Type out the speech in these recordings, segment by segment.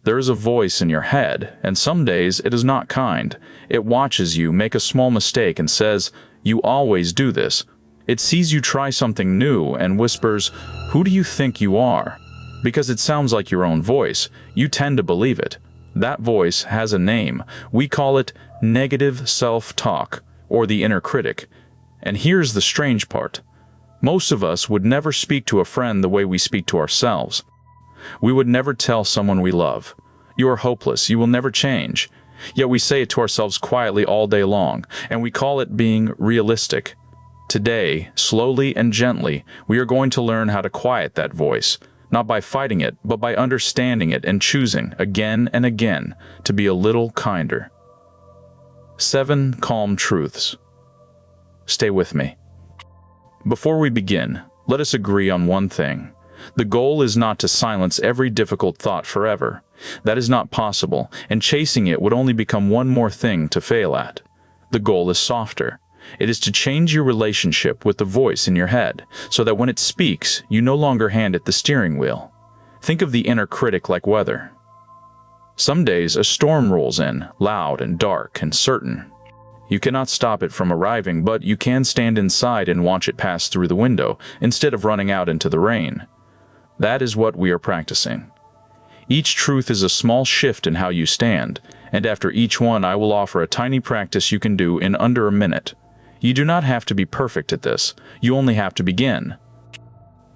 There is a voice in your head, and some days it is not kind. It watches you make a small mistake and says, "You always do this." It sees you try something new and whispers, "Who do you think you are?" Because it sounds like your own voice, you tend to believe it. That voice has a name. We call it negative self-talk, or the inner critic. And here's the strange part. Most of us would never speak to a friend the way we speak to ourselves. We would never tell someone we love, "You are hopeless, you will never change." Yet we say it to ourselves quietly all day long, and we call it being realistic. Today, slowly and gently, we are going to learn how to quiet that voice, not by fighting it, but by understanding it and choosing, again and again, to be a little kinder. 7 calm truths. Stay with me. Before we begin, let us agree on one thing. The goal is not to silence every difficult thought forever. That is not possible, and chasing it would only become one more thing to fail at. The goal is softer. It is to change your relationship with the voice in your head, so that when it speaks, you no longer hand it the steering wheel. Think of the inner critic like weather. Some days a storm rolls in, loud and dark and certain. You cannot stop it from arriving, but you can stand inside and watch it pass through the window, instead of running out into the rain. That is what we are practicing. Each truth is a small shift in how you stand, and after each one I will offer a tiny practice you can do in under a minute. You do not have to be perfect at this, you only have to begin.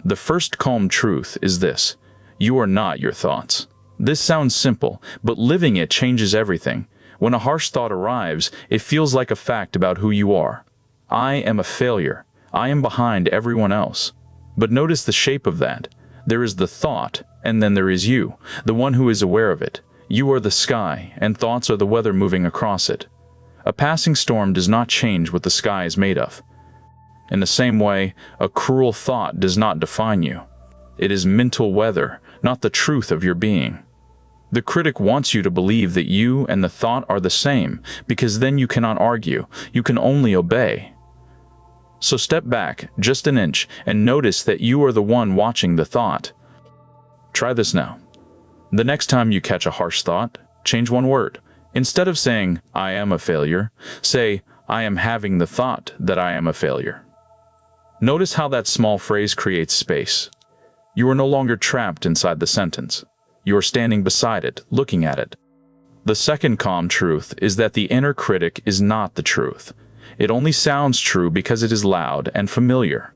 The first calm truth is this: you are not your thoughts. This sounds simple, but living it changes everything. When a harsh thought arrives, it feels like a fact about who you are. I am a failure. I am behind everyone else. But notice the shape of that. There is the thought, and then there is you, the one who is aware of it. You are the sky, and thoughts are the weather moving across it. A passing storm does not change what the sky is made of. In the same way, a cruel thought does not define you. It is mental weather, not the truth of your being. The critic wants you to believe that you and the thought are the same, because then you cannot argue, you can only obey. So step back just an inch and notice that you are the one watching the thought. Try this now. The next time you catch a harsh thought, change one word. Instead of saying, "I am a failure," say, "I am having the thought that I am a failure." Notice how that small phrase creates space. You are no longer trapped inside the sentence. You are standing beside it, looking at it. The second calm truth is that the inner critic is not the truth. It only sounds true because it is loud and familiar.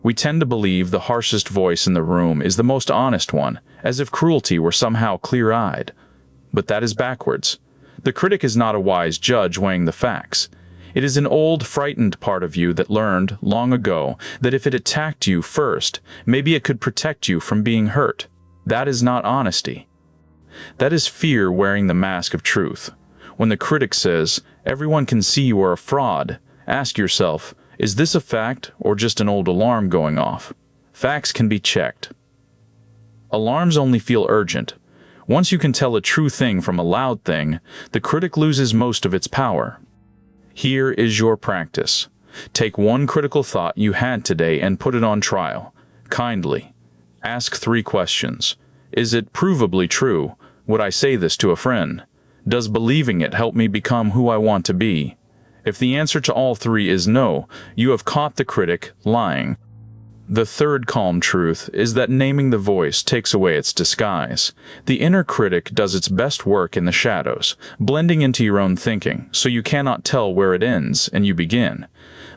We tend to believe the harshest voice in the room is the most honest one, as if cruelty were somehow clear-eyed. But that is backwards. The critic is not a wise judge weighing the facts. It is an old, frightened part of you that learned, long ago, that if it attacked you first, maybe it could protect you from being hurt. That is not honesty. That is fear wearing the mask of truth. When the critic says, "Everyone can see you are a fraud," ask yourself, is this a fact or just an old alarm going off? Facts can be checked. Alarms only feel urgent. Once you can tell a true thing from a loud thing, the critic loses most of its power. Here is your practice. Take one critical thought you had today and put it on trial, kindly. Ask 3 questions. Is it provably true? Would I say this to a friend? Does believing it help me become who I want to be? If the answer to all 3 is no, you have caught the critic lying. The third calm truth is that naming the voice takes away its disguise. The inner critic does its best work in the shadows, blending into your own thinking, so you cannot tell where it ends and you begin.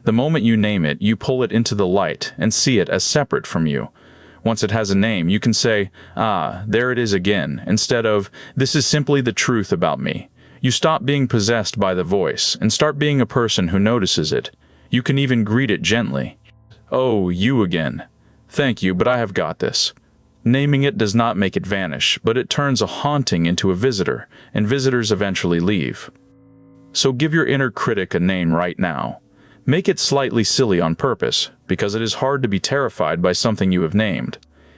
The moment you name it, you pull it into the light and see it as separate from you. Once it has a name, you can say, "Ah, there it is again," instead of, "This is simply the truth about me." You stop being possessed by the voice and start being a person who notices it. You can even greet it gently. "Oh, you again. Thank you, but I have got this." Naming it does not make it vanish, but it turns a haunting into a visitor, and visitors eventually leave. So give your inner critic a name right now. Make it slightly silly on purpose, because it is hard to be terrified by something you have named.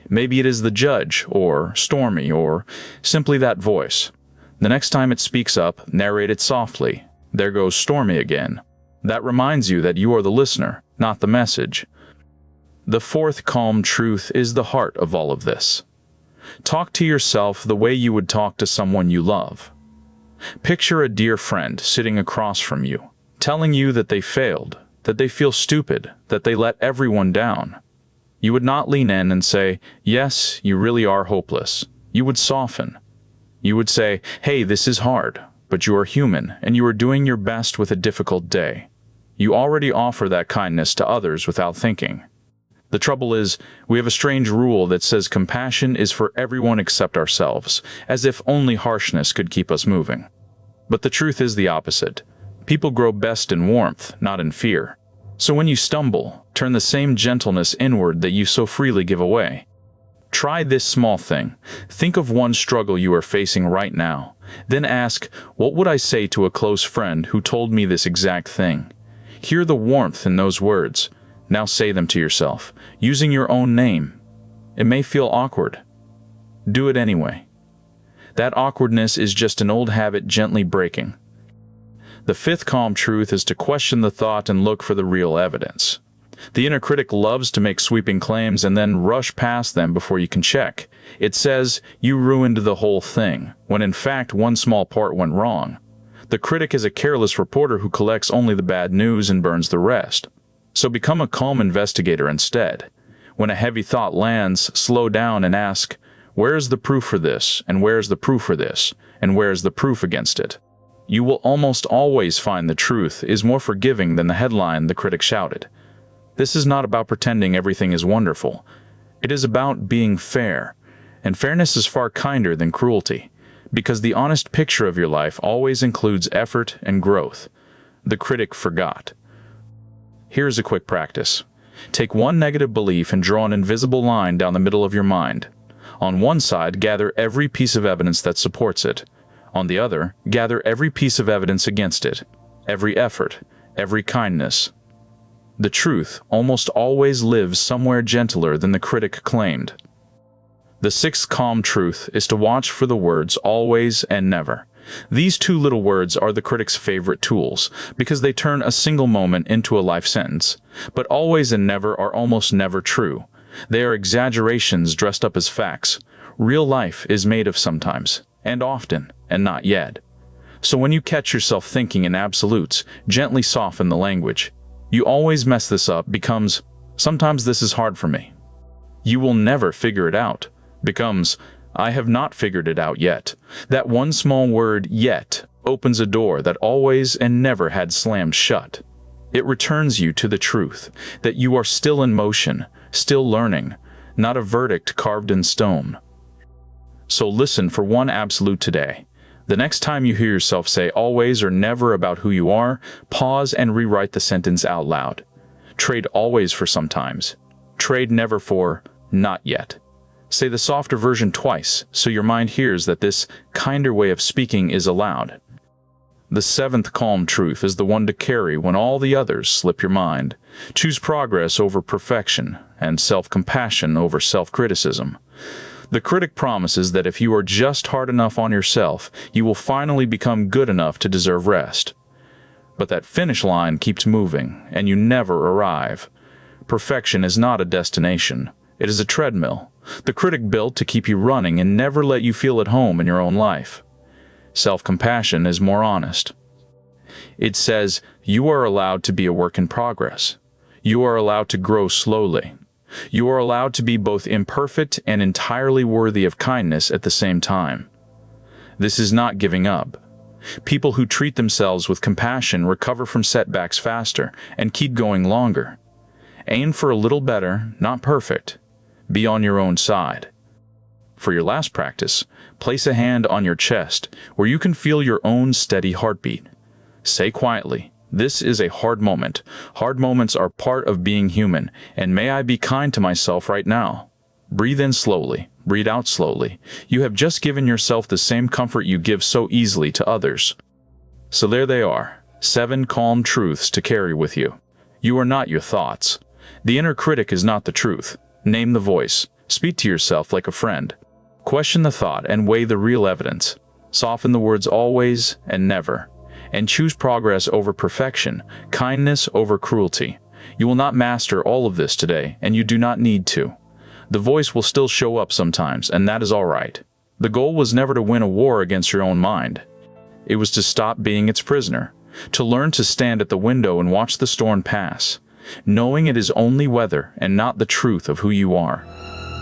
Maybe it is the judge, or Stormy, or simply that voice. The next time it speaks up, narrate it softly. "There goes Stormy again." That reminds you that you are the listener, not the message. The fourth calm truth is the heart of all of this. Talk to yourself the way you would talk to someone you love. Picture a dear friend sitting across from you, telling you that they failed, that they feel stupid, that they let everyone down. You would not lean in and say, "Yes, you really are hopeless." You would soften. You would say, "Hey, this is hard, but you are human, and you are doing your best with a difficult day." You already offer that kindness to others without thinking. The trouble is, we have a strange rule that says compassion is for everyone except ourselves, as if only harshness could keep us moving. But the truth is the opposite. People grow best in warmth, not in fear. So when you stumble, turn the same gentleness inward that you so freely give away. Try this small thing. Think of one struggle you are facing right now. Then ask, what would I say to a close friend who told me this exact thing? Hear the warmth in those words. Now say them to yourself, using your own name. It may feel awkward. Do it anyway. That awkwardness is just an old habit gently breaking. The fifth calm truth is to question the thought and look for the real evidence. The inner critic loves to make sweeping claims and then rush past them before you can check. It says, "You ruined the whole thing," when in fact one small part went wrong. The critic is a careless reporter who collects only the bad news and burns the rest. So become a calm investigator instead. When a heavy thought lands, slow down and ask, where is the proof for this, and where is the proof for this, and where is the proof against it? You will almost always find the truth is more forgiving than the headline the critic shouted. This is not about pretending everything is wonderful. It is about being fair, and fairness is far kinder than cruelty, because the honest picture of your life always includes effort and growth. The critic forgot. Here's a quick practice. Take one negative belief and draw an invisible line down the middle of your mind. On one side, gather every piece of evidence that supports it. On the other, gather every piece of evidence against it, every effort, every kindness. The truth almost always lives somewhere gentler than the critic claimed. The sixth calm truth is to watch for the words always and never. These two little words are the critic's favorite tools, because they turn a single moment into a life sentence. But always and never are almost never true. They are exaggerations dressed up as facts. Real life is made of sometimes, and often, and not yet. So when you catch yourself thinking in absolutes, gently soften the language. "You always mess this up" becomes, "Sometimes this is hard for me." "You will never figure it out" becomes, "I have not figured it out yet." That one small word, yet, opens a door that always and never had slammed shut. It returns you to the truth, that you are still in motion, still learning, not a verdict carved in stone. So listen for one absolute today. The next time you hear yourself say always or never about who you are, pause and rewrite the sentence out loud. Trade always for sometimes. Trade never for not yet. Say the softer version twice, so your mind hears that this kinder way of speaking is allowed. The seventh calm truth is the one to carry when all the others slip your mind. Choose progress over perfection, and self-compassion over self-criticism. The critic promises that if you are just hard enough on yourself, you will finally become good enough to deserve rest. But that finish line keeps moving, and you never arrive. Perfection is not a destination. It is a treadmill. The critic built to keep you running and never let you feel at home in your own life. Self-compassion is more honest. It says, you are allowed to be a work in progress. You are allowed to grow slowly. You are allowed to be both imperfect and entirely worthy of kindness at the same time. This is not giving up. People who treat themselves with compassion recover from setbacks faster and keep going longer. Aim for a little better, not perfect. Be on your own side. For your last practice, place a hand on your chest where you can feel your own steady heartbeat. Say quietly, "This is a hard moment. Hard moments are part of being human, and may I be kind to myself right now." Breathe in slowly, breathe out slowly. You have just given yourself the same comfort you give so easily to others. So there they are, 7 calm truths to carry with you. You are not your thoughts. The inner critic is not the truth. Name the voice. Speak to yourself like a friend. Question the thought and weigh the real evidence. Soften the words always and never. And choose progress over perfection, kindness over cruelty. You will not master all of this today, and you do not need to. The voice will still show up sometimes, and that is all right. The goal was never to win a war against your own mind. It was to stop being its prisoner, to learn to stand at the window and watch the storm pass, knowing it is only weather and not the truth of who you are.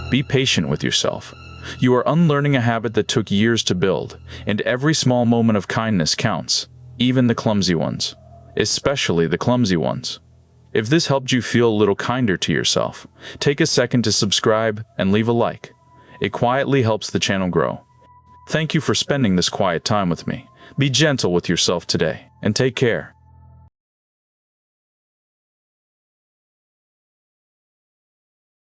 Be patient with yourself. You are unlearning a habit that took years to build, and every small moment of kindness counts, even the clumsy ones, especially the clumsy ones. If this helped you feel a little kinder to yourself, take a second to subscribe and leave a like. It quietly helps the channel grow. Thank you for spending this quiet time with me. Be gentle with yourself today, and take care.